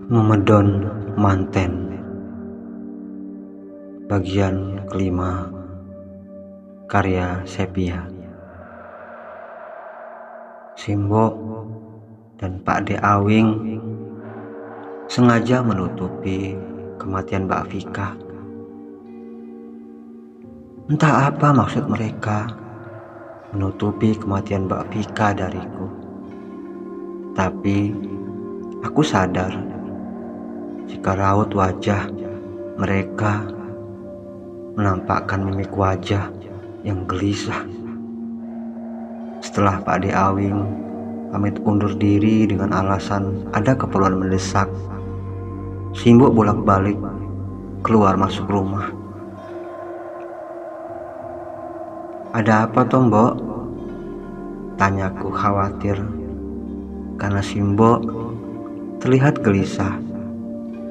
Memedon Manten bagian kelima, karya Sepia. Simbo dan Pak De Awing sengaja menutupi kematian Mbak Vika. Entah apa maksud mereka menutupi kematian Mbak Vika dariku. Tapi aku sadar jika raut wajah mereka menampakkan mimik wajah yang gelisah. Setelah Pak De Awing pamit undur diri dengan alasan ada keperluan mendesak, Simbo bolak-balik keluar masuk rumah. "Ada apa toh, Mbok?" tanyaku khawatir karena Simbo terlihat gelisah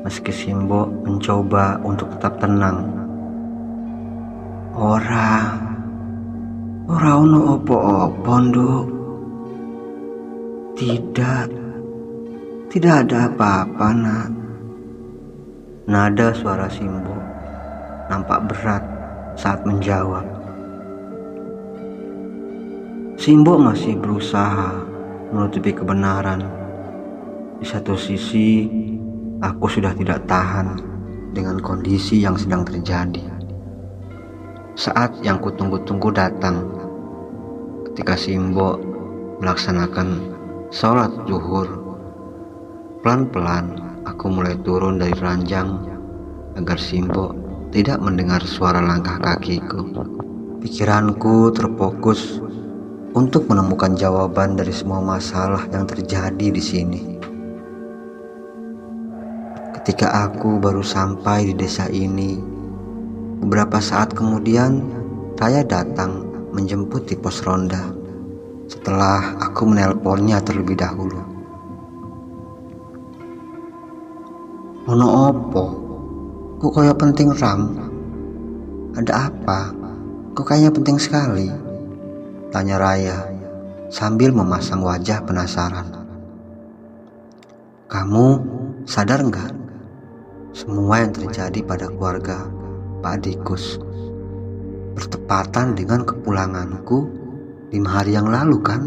meski Simbo mencoba untuk tetap tenang. Ora ono opo-opo, Nduk. Tidak ada apa-apa, Nak. Nada suara Simbo nampak berat saat menjawab. Simbo masih berusaha menutupi kebenaran. Di satu sisi, aku sudah tidak tahan dengan kondisi yang sedang terjadi. Saat yang kutunggu-tunggu datang, ketika Simbo melaksanakan sholat zuhur. Pelan-pelan aku mulai turun dari ranjang agar Simbo tidak mendengar suara langkah kakiku. Pikiranku terfokus untuk menemukan jawaban dari semua masalah yang terjadi di sini. Ketika aku baru sampai di desa ini, beberapa saat kemudian Raya datang menjemput di pos ronda setelah aku menelponnya terlebih dahulu. "Ono opo? Kok kaya penting, Ram? Ada apa? Kok kayaknya penting sekali?" tanya Raya sambil memasang wajah penasaran. "Kamu sadar nggak semua yang terjadi pada keluarga Pak Dikus bertepatan dengan kepulanganku 5 hari yang lalu, kan?"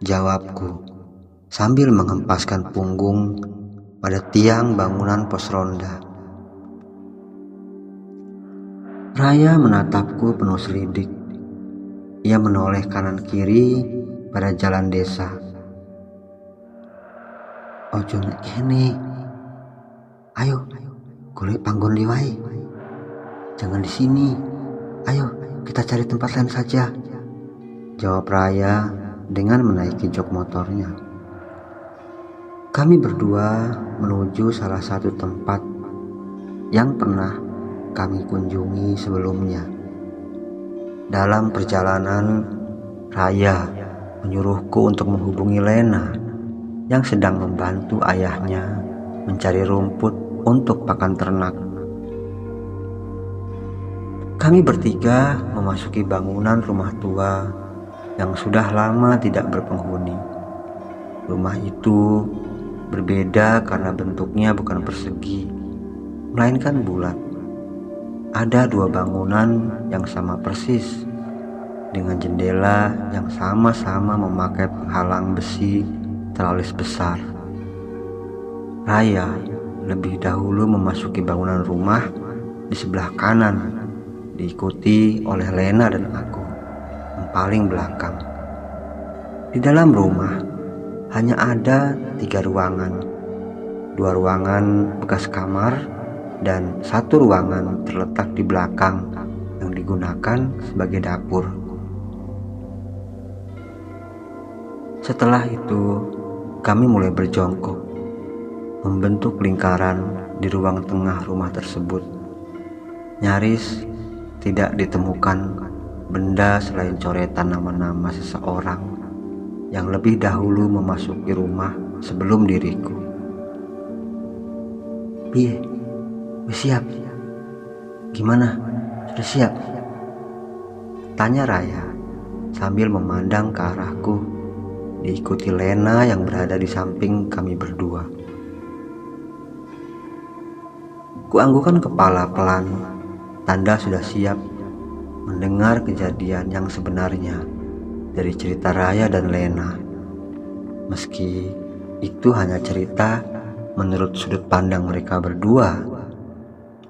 jawabku sambil mengempaskan punggung pada tiang bangunan pos ronda. Raya menatapku penuh selidik. Ia menoleh kanan kiri pada jalan desa. "Ojo nek kene. Ayo, golek panggon liwai. Jangan di sini. Ayo, kita cari tempat lain saja," jawab Raya dengan menaiki jok motornya. Kami berdua menuju salah satu tempat yang pernah kami kunjungi sebelumnya. Dalam perjalanan, Raya menyuruhku untuk menghubungi Lena yang sedang membantu ayahnya mencari rumput untuk pakan ternak. Kami bertiga memasuki bangunan rumah tua yang sudah lama tidak berpenghuni. Rumah itu berbeda karena bentuknya bukan persegi, melainkan bulat. Ada 2 bangunan yang sama persis, dengan jendela yang sama-sama memakai penghalang besi teralis besar. Raya lebih dahulu memasuki bangunan rumah di sebelah kanan, diikuti oleh Lena dan aku yang paling belakang. Di dalam rumah hanya ada 3 ruangan, 2 ruangan bekas kamar dan 1 ruangan terletak di belakang yang digunakan sebagai dapur. Setelah itu, kami mulai berjongkok, membentuk lingkaran di ruang tengah rumah tersebut. Nyaris tidak ditemukan benda selain coretan nama-nama seseorang yang lebih dahulu memasuki rumah sebelum diriku. "Piye? Wis siap? Gimana? Sudah siap?" tanya Raya sambil memandang ke arahku, diikuti Lena yang berada di samping kami berdua. Kuanggukan kepala pelan, tanda sudah siap mendengar kejadian yang sebenarnya dari cerita Raya dan Lena. Meski itu hanya cerita menurut sudut pandang mereka berdua,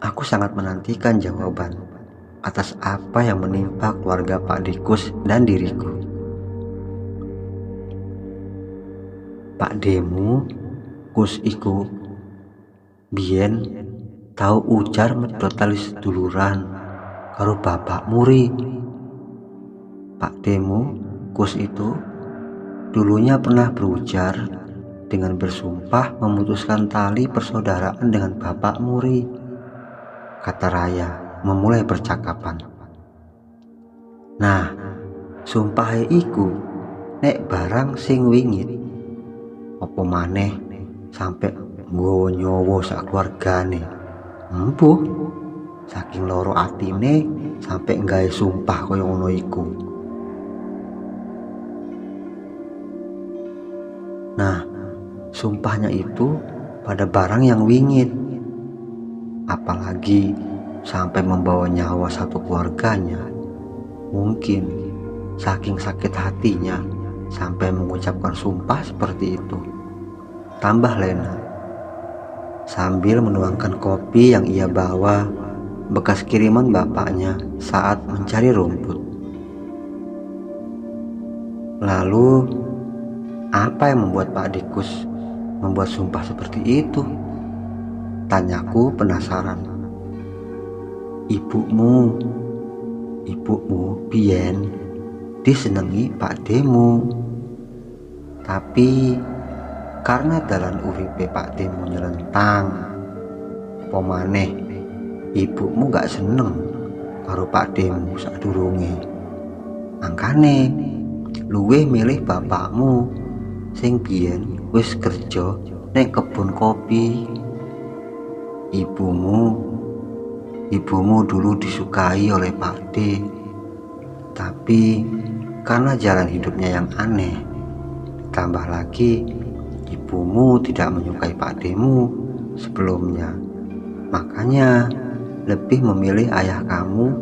aku sangat menantikan jawaban atas apa yang menimpa keluarga Pak Dikus dan diriku. Pak Demu, Kus iku biyen tau ujar medhotalis duluran karo bapak muri. Pak Demu, Kus itu dulunya pernah berujar dengan bersumpah memutuskan tali persaudaraan dengan bapak muri, kata Raya memulai percakapan. Nah, sumpahe iku nek barang sing wingit apa maneh sampe nggawa nyawa sak keluargane. Empuh, saking loro atine sampe nggawe sumpah kaya ngono iku. Nah, sumpahnya itu pada barang yang wingit, apalagi sampai membawa nyawa satu keluarganya. Mungkin saking sakit hatinya sampai mengucapkan sumpah seperti itu, tambah Lena sambil menuangkan kopi yang ia bawa bekas kiriman bapaknya saat mencari rumput. Lalu apa yang membuat Pak Dikus membuat sumpah seperti itu? Tanyaku penasaran. Ibumu biyen disenengi Pak Demu, tapi karena dalan uripe Pak Demu nyelentang, apa maneh ibumu gak seneng karo Pak Demu sadurunge. Angkane luwih milih bapakmu sing biyen wis kerja ning kebun kopi. Ibumu dulu disukai oleh Pak D, tapi karena jalan hidupnya yang aneh, ditambah lagi ibumu tidak menyukai Pak Demu sebelumnya, makanya lebih memilih ayah kamu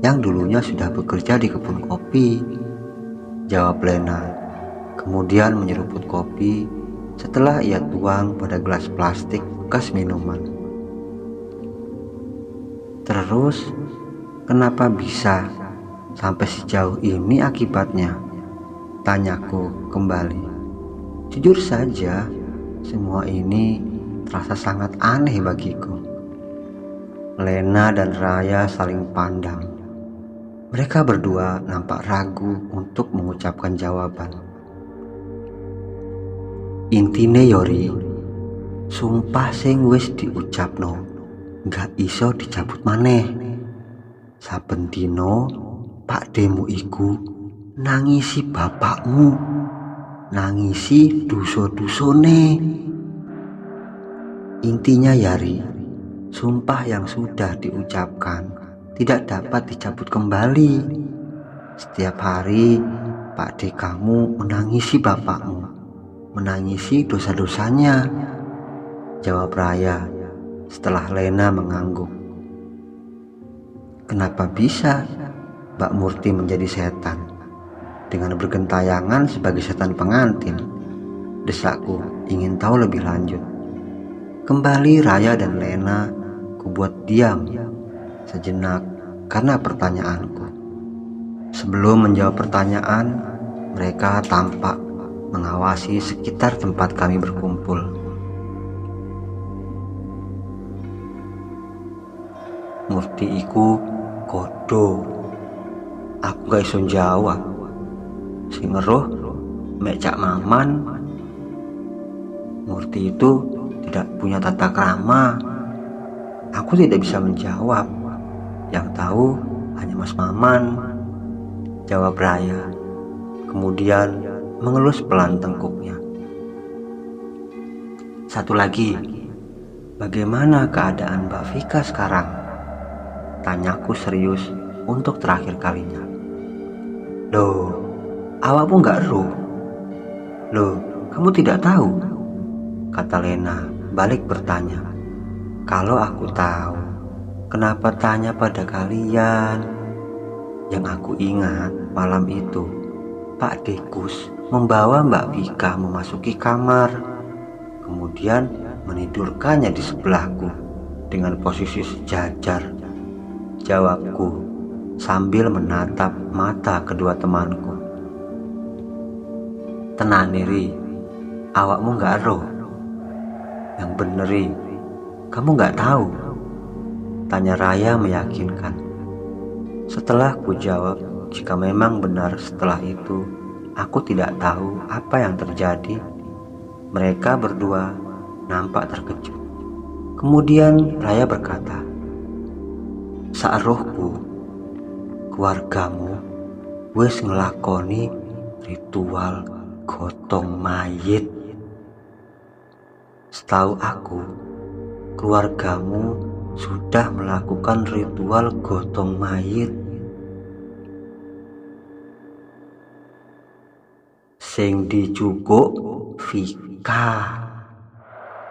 yang dulunya sudah bekerja di kebun kopi, jawab Lena, kemudian menyeruput kopi setelah ia tuang pada gelas plastik bekas minuman. Terus, kenapa bisa sampai sejauh ini akibatnya? Tanyaku kembali. Jujur saja, semua ini terasa sangat aneh bagiku. Lena dan Raya saling pandang. Mereka berdua nampak ragu untuk mengucapkan jawaban. Intine Yori, sumpah sing wis diucapno gak iso dicabut maneh. Saben dina Pak Demu iku nangisi bapakmu, nangisi dosa-dosane. Intinya Yari, sumpah yang sudah diucapkan tidak dapat dicabut kembali. Setiap hari Pak D kamu menangisi bapakmu, menangisi dosa-dosanya, jawab Raya setelah Lena mengangguk. Kenapa bisa Mbak Murti menjadi setan dengan bergentayangan sebagai setan pengantin? Desakku ingin tahu lebih lanjut. Kembali Raya dan Lena kubuat diam sejenak karena pertanyaanku. Sebelum menjawab pertanyaan, mereka tampak mengawasi sekitar tempat kami berkumpul. Murti iku kodo. Aku gak iso jawab. Sing ngeruh mek Cak Maman. Murti itu tidak punya tata krama. Aku tidak bisa menjawab. Yang tahu hanya Mas Maman, jawab Raya. Kemudian mengelus pelan tengkuknya. Satu lagi, bagaimana keadaan Mbak Vika sekarang? Tanyaku serius untuk terakhir kalinya. Loh, awakmu gak eruh? Loh, kamu tidak tahu? Kata Lena balik bertanya. Kalau aku tahu, kenapa tanya pada kalian? Yang aku ingat malam itu, Pak Dekus membawa Mbak Vika memasuki kamar, kemudian menidurkannya di sebelahku dengan posisi sejajar. Jawabku sambil menatap mata kedua temanku. Tenan Ri, awakmu gak roh? Yang beneri, kamu gak tahu? Tanya Raya meyakinkan. Setelah ku jawab jika memang benar setelah itu aku tidak tahu apa yang terjadi, mereka berdua nampak terkejut. Kemudian Raya berkata, "Saat rohku, keluargamu wis ngelakoni ritual gotong mayit. Setahu aku, keluargamu sudah melakukan ritual gotong mayit. Sing dijukuk Vika,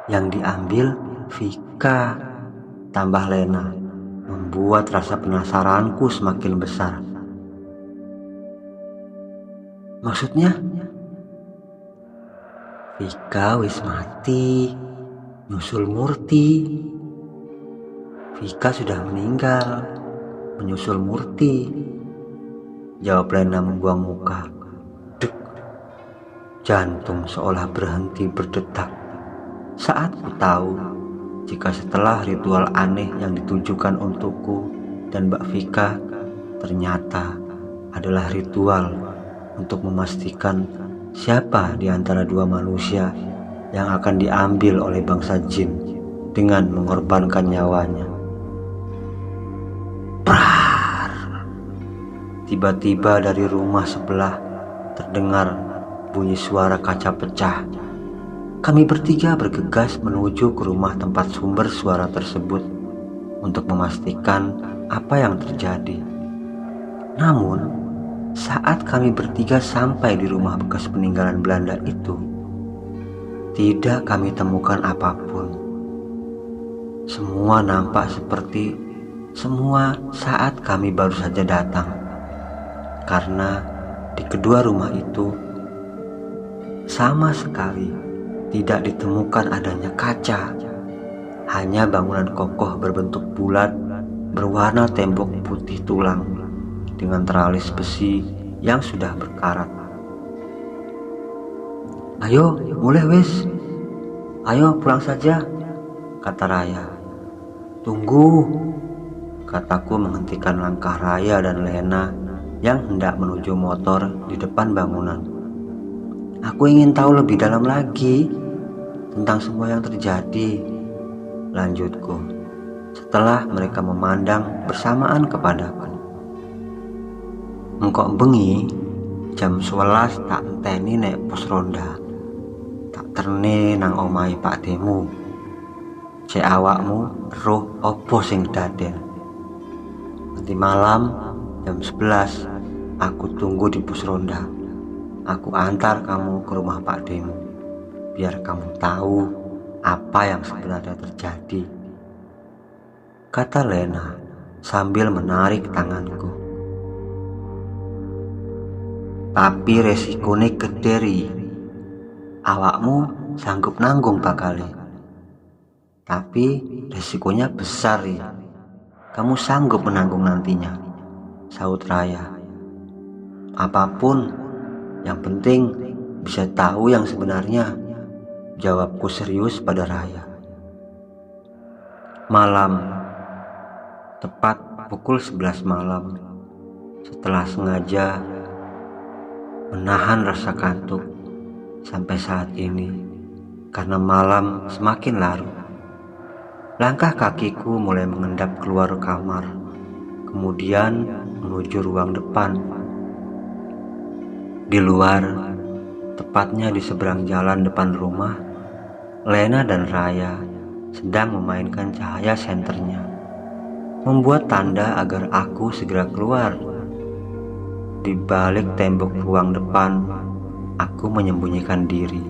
yang diambil Vika," tambah Lena, membuat rasa penasaranku semakin besar. "Maksudnya?" "Vika wis mati, nyusul Murti. Vika sudah meninggal, menyusul Murti," jawab Lena membuang muka. Dek, jantung seolah berhenti berdetak saat ku tahu jika setelah ritual aneh yang ditujukan untukku dan Mbak Vika ternyata adalah ritual untuk memastikan siapa di antara dua manusia yang akan diambil oleh bangsa jin dengan mengorbankan nyawanya. Prar! Tiba-tiba dari rumah sebelah terdengar bunyi suara kaca pecah. Kami bertiga bergegas menuju ke rumah tempat sumber suara tersebut untuk memastikan apa yang terjadi. Namun, saat kami bertiga sampai di rumah bekas peninggalan Belanda itu, tidak kami temukan apapun. Semua nampak seperti semua saat kami baru saja datang, karena di kedua rumah itu sama sekali tidak ditemukan adanya kaca, hanya bangunan kokoh berbentuk bulat berwarna tembok putih tulang dengan teralis besi yang sudah berkarat. "Ayo, mulai wis. Ayo pulang saja," kata Raya. "Tunggu," kataku menghentikan langkah Raya dan Lena yang hendak menuju motor di depan bangunan. "Aku ingin tahu lebih dalam lagi tentang semua yang terjadi," lanjutku setelah mereka memandang bersamaan kepadaku. "Engkok bengi jam 11 tak enteni nek pos ronda, tak terne nang omahe Pak Demu. Cek awakmu roh opo sing daden. Nanti malam jam 11 aku tunggu di pos ronda. Aku antar kamu ke rumah Pak Demu, biar kamu tahu apa yang sebenarnya terjadi," kata Lena sambil menarik tanganku. "Tapi resikonya gede Ri. Awakmu sanggup nanggung bakale. Tapi resikonya besar Ri. Kamu sanggup menanggung nantinya," sahut Raya. "Apapun, yang penting bisa tahu yang sebenarnya," jawabku serius pada Raya. Malam, tepat pukul 11 malam, setelah sengaja menahan rasa kantuk sampai saat ini karena malam semakin larut, langkah kakiku mulai mengendap keluar kamar, kemudian menuju ruang depan. Di luar, tepatnya di seberang jalan depan rumah, Lena dan Raya sedang memainkan cahaya senternya, membuat tanda agar aku segera keluar. Di balik tembok ruang depan, aku menyembunyikan diri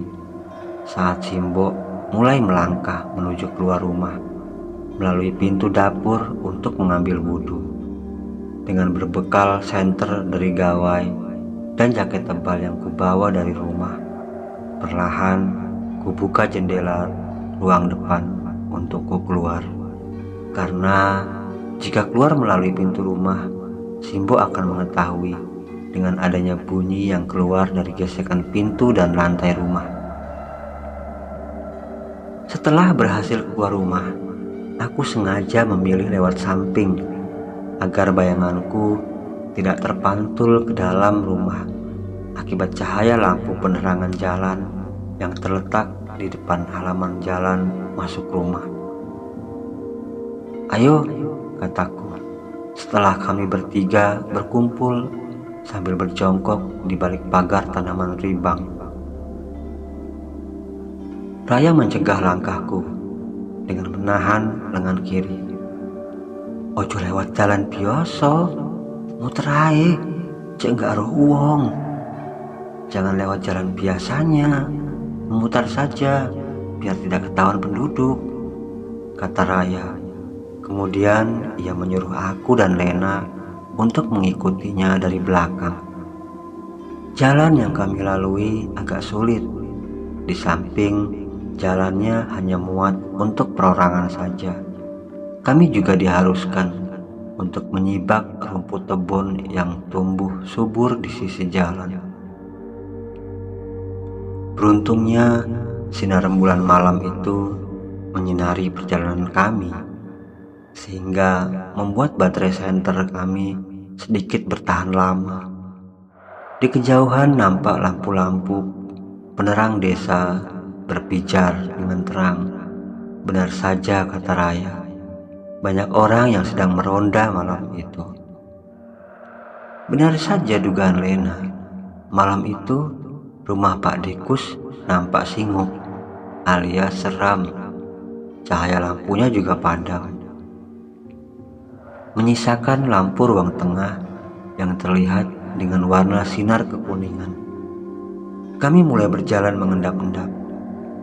saat Simbok mulai melangkah menuju keluar rumah. melalui pintu dapur untuk mengambil wudhu. Dengan berbekal senter dari gawai dan jaket tebal yang kubawa dari rumah, perlahan kubuka jendela ruang depan untuk ku keluar. Karena jika keluar melalui pintu rumah, Simbo akan mengetahui dengan adanya bunyi yang keluar dari gesekan pintu dan lantai rumah. Setelah berhasil keluar rumah, aku sengaja memilih lewat samping agar bayanganku tidak terpantul ke dalam rumah akibat cahaya lampu penerangan jalan yang terletak di depan halaman jalan masuk rumah. "Ayo," kataku, setelah kami bertiga berkumpul sambil berjongkok di balik pagar tanaman ribang. Raya mencegah langkahku dengan menahan lengan kiri. "Ojo lewat jalan biasa, muter ae, cek gak roh wong. Jangan lewat jalan biasanya, memutar saja biar tidak ketahuan penduduk," kata Raya. Kemudian ia menyuruh aku dan Lena untuk mengikutinya dari belakang. Jalan yang kami lalui agak sulit. Di samping jalannya hanya muat untuk perorangan saja. Kami juga diharuskan untuk menyibak rumput tebon yang tumbuh subur di sisi jalan. Beruntungnya, sinar rembulan malam itu menyinari perjalanan kami, sehingga membuat baterai senter kami sedikit bertahan lama. Di kejauhan nampak lampu-lampu penerang desa berpijar dengan terang. Benar saja kata Raya, banyak orang yang sedang meronda malam itu. Benar saja dugaan Lena. Malam itu rumah Pak Dikus nampak singuk alias seram. Cahaya lampunya juga padam, menyisakan lampu ruang tengah yang terlihat dengan warna sinar kekuningan. Kami mulai berjalan mengendap-endap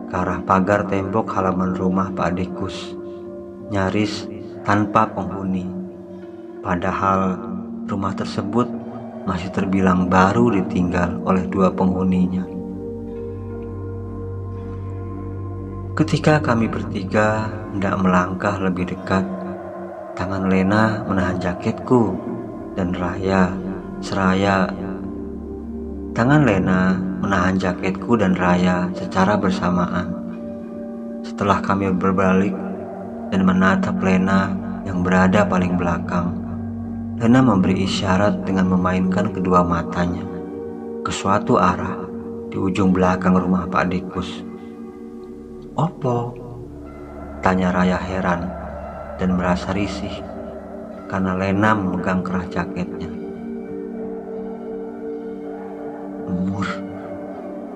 ke arah pagar tembok halaman rumah Pak Dikus, nyaris tanpa penghuni. Padahal rumah tersebut masih terbilang baru ditinggal oleh dua penghuninya. Ketika kami bertiga hendak melangkah lebih dekat, tangan Lena menahan jaketku dan Raya seraya. Tangan Lena menahan jaketku dan Raya secara bersamaan. Setelah kami berbalik dan menatap Lena yang berada paling belakang, Lena memberi isyarat dengan memainkan kedua matanya ke suatu arah di ujung belakang rumah Pak Dikus. "Opo?" tanya Raya heran dan merasa risih karena Lena memegang kerah jaketnya.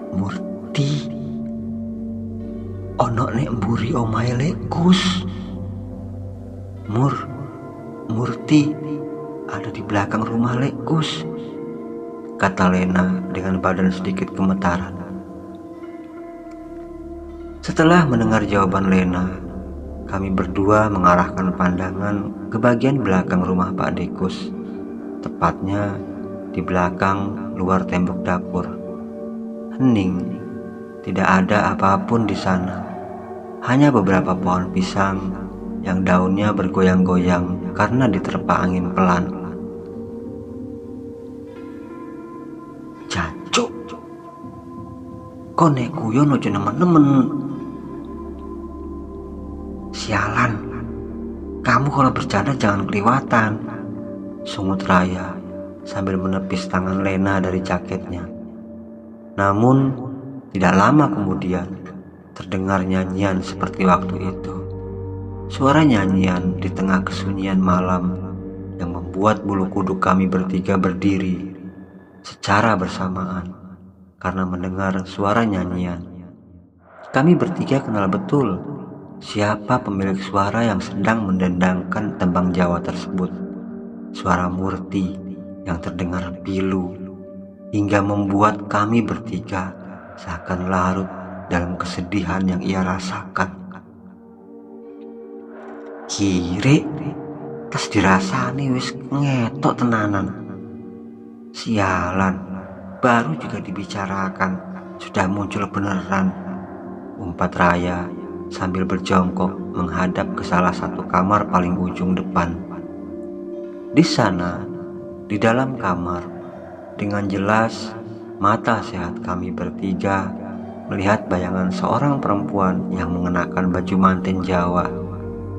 Murti ono nek mburi omahe Lekus. Murti ada di belakang rumah Lekus, kata Lena dengan badan sedikit gemetaran. Setelah mendengar jawaban Lena, kami berdua mengarahkan pandangan ke bagian belakang rumah Pak Dikus, tepatnya di belakang luar tembok dapur. Hening, tidak ada apapun di sana, hanya beberapa pohon pisang yang daunnya bergoyang-goyang karena diterpa angin pelan. "Jancuk, kok nek guyon aja nemen-nemen. Sialan, kamu kalau bercanda jangan keliwatan," sungut Raya sambil menepis tangan Lena dari jaketnya. Namun tidak lama kemudian terdengar nyanyian seperti waktu itu. Suara nyanyian di tengah kesunyian malam yang membuat bulu kuduk kami bertiga berdiri secara bersamaan karena mendengar suara nyanyian. Kami bertiga kenal betul siapa pemilik suara yang sedang mendendangkan tembang Jawa tersebut. Suara Murti yang terdengar pilu hingga membuat kami bertiga seakan larut dalam kesedihan yang ia rasakan. kiri, terus dirasani wis ngetok tenanan. Sialan, baru juga dibicarakan, sudah muncul beneran, umpat Raya sambil berjongkok menghadap ke salah satu kamar paling ujung depan. Di sana, di dalam kamar, dengan jelas mata sehat kami bertiga melihat bayangan seorang perempuan yang mengenakan baju manten Jawa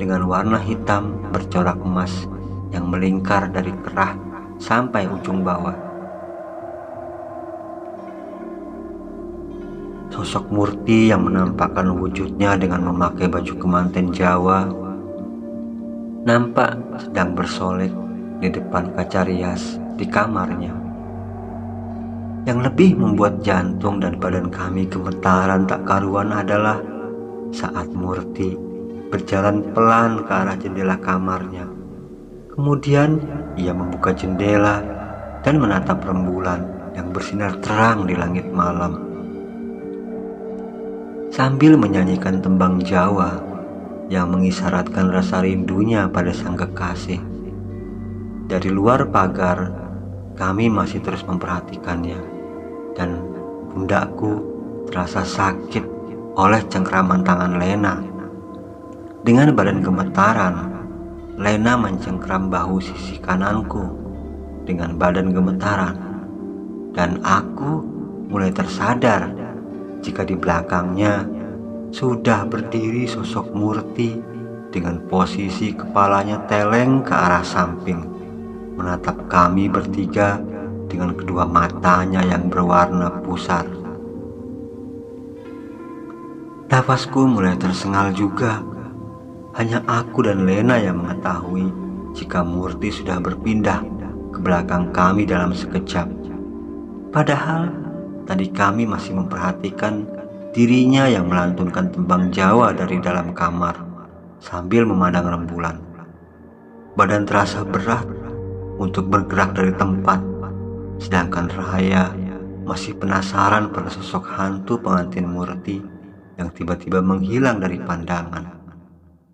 dengan warna hitam bercorak emas yang melingkar dari kerah sampai ujung bawah. Sosok Murti yang menampakkan wujudnya dengan memakai baju kemanten Jawa nampak sedang bersolek di depan kaca rias di kamarnya. Yang lebih membuat jantung dan badan kami gemetaran tak karuan adalah saat Murti berjalan pelan ke arah jendela kamarnya. Kemudian ia membuka jendela dan menatap rembulan yang bersinar terang di langit malam, sambil menyanyikan tembang Jawa yang mengisyaratkan rasa rindunya pada sang kekasih. Dari luar pagar, kami masih terus memperhatikannya, dan pundakku terasa sakit oleh cengkraman tangan Lena. Dengan badan gemetaran, Lena mencengkram bahu sisi kananku dengan badan gemetaran, dan aku mulai tersadar jika di belakangnya sudah berdiri sosok Murti dengan posisi kepalanya teleng ke arah samping, menatap kami bertiga dengan kedua matanya yang berwarna pusar. Nafasku mulai tersengal juga. Hanya aku dan Lena yang mengetahui jika Murti sudah berpindah ke belakang kami dalam sekejap. Padahal tadi kami masih memperhatikan dirinya yang melantunkan tembang Jawa dari dalam kamar sambil memandang rembulan. Badan terasa berat untuk bergerak dari tempat, sedangkan Raya masih penasaran pada sosok hantu pengantin Murti yang tiba-tiba menghilang dari pandangan.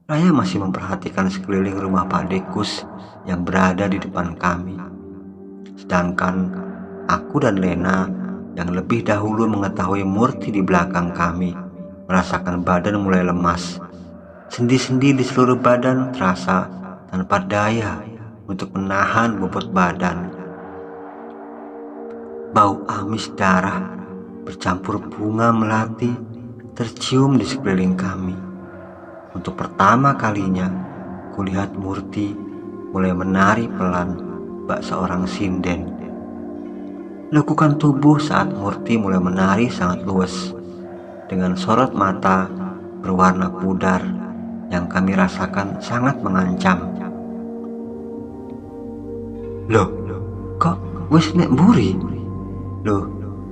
Raya masih memperhatikan sekeliling rumah Pak Dekus yang berada di depan kami, sedangkan aku dan Lena yang lebih dahulu mengetahui Murti di belakang kami merasakan badan mulai lemas. Sendi-sendi di seluruh badan terasa tanpa daya untuk menahan bobot badan. Bau amis darah bercampur bunga melati tercium di sekeliling kami. Untuk pertama kalinya, kulihat Murti mulai menari pelan bak seorang sinden. Lekukan tubuh saat Murti mulai menari sangat luas, dengan sorot mata berwarna pudar yang kami rasakan sangat mengancam. Loh, kok wis nek mburi? Loh,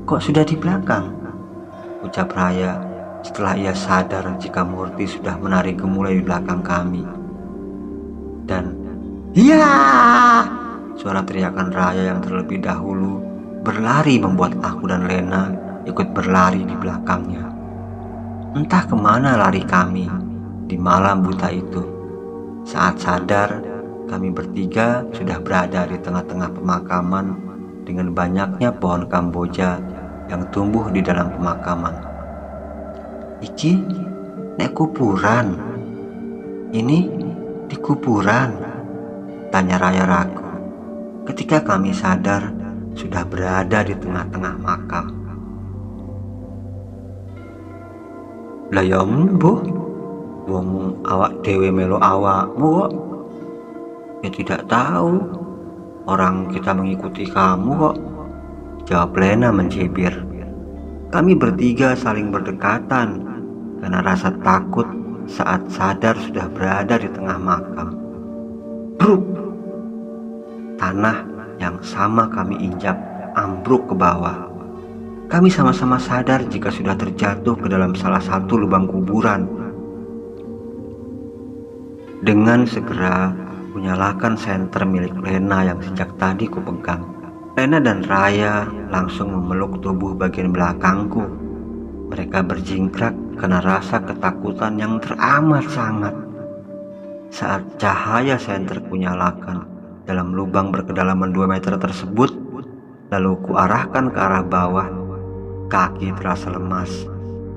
kok sudah di belakang? Ucap Raya setelah ia sadar jika Murti sudah menari gemulai di belakang kami. Dan "Ya!" suara teriakan Raya yang terlebih dahulu berlari membuat aku dan Lena ikut berlari di belakangnya. Entah kemana lari kami di malam buta itu. Saat sadar, kami bertiga sudah berada di tengah-tengah pemakaman dengan banyaknya pohon Kamboja yang tumbuh di dalam pemakaman. Iki nek kuburan. Ini di kuburan, tanya Raya ragu ketika kami sadar sudah berada di tengah-tengah makam. Lah ya mbuh, wong awak dhewe melu awakmu kok. Ya tidak tahu, orang kita mengikuti kamu kok, jawab Lena mencibir. Kami bertiga saling berdekatan karena rasa takut saat sadar sudah berada di tengah makam. Bruk! Tanah yang sama kami injak ambruk ke bawah. Kami sama-sama sadar jika sudah terjatuh ke dalam salah satu lubang kuburan. Dengan segera kunyalakan senter milik Lena yang sejak tadi kupegang. Lena dan Raya langsung memeluk tubuh bagian belakangku. Mereka berjingkrak karena rasa ketakutan yang teramat sangat. Saat cahaya senterku nyalakan dalam lubang berkedalaman 2 meter tersebut, lalu kuarahkan ke arah bawah, kaki terasa lemas.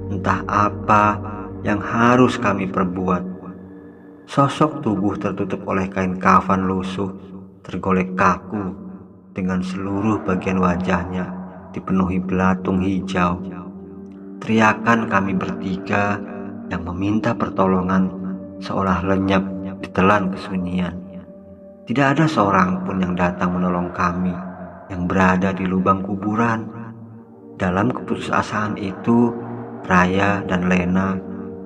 Entah apa yang harus kami perbuat. Sosok tubuh tertutup oleh kain kafan lusuh, tergolek kaku, dengan seluruh bagian wajahnya dipenuhi belatung hijau. Teriakan kami bertiga yang meminta pertolongan seolah lenyap ditelan kesunyian. Tidak ada seorang pun yang datang menolong kami yang berada di lubang kuburan. Dalam keputusasaan itu, Raya dan Lena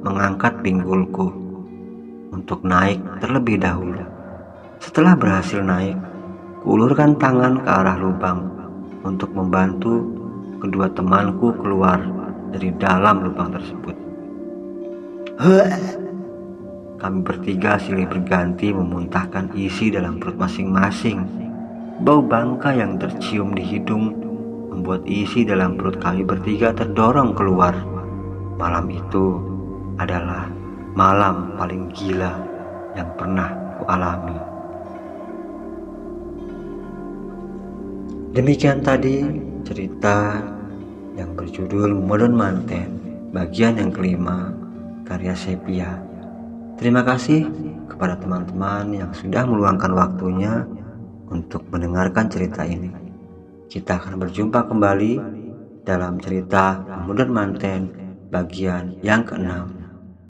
mengangkat pinggulku untuk naik terlebih dahulu. Setelah berhasil naik, kuulurkan tangan ke arah lubang untuk membantu kedua temanku keluar dari dalam lubang tersebut. Kami bertiga silih berganti memuntahkan isi dalam perut masing-masing. Bau bangka yang tercium di hidung membuat isi dalam perut kami bertiga terdorong keluar. Malam itu adalah malam paling gila yang pernah kualami. Demikian tadi cerita yang berjudul Modern Manten bagian yang kelima, karya Sepia. Terima kasih kepada teman-teman yang sudah meluangkan waktunya untuk mendengarkan cerita ini. Kita akan berjumpa kembali dalam cerita Modern Manten bagian yang ke-6.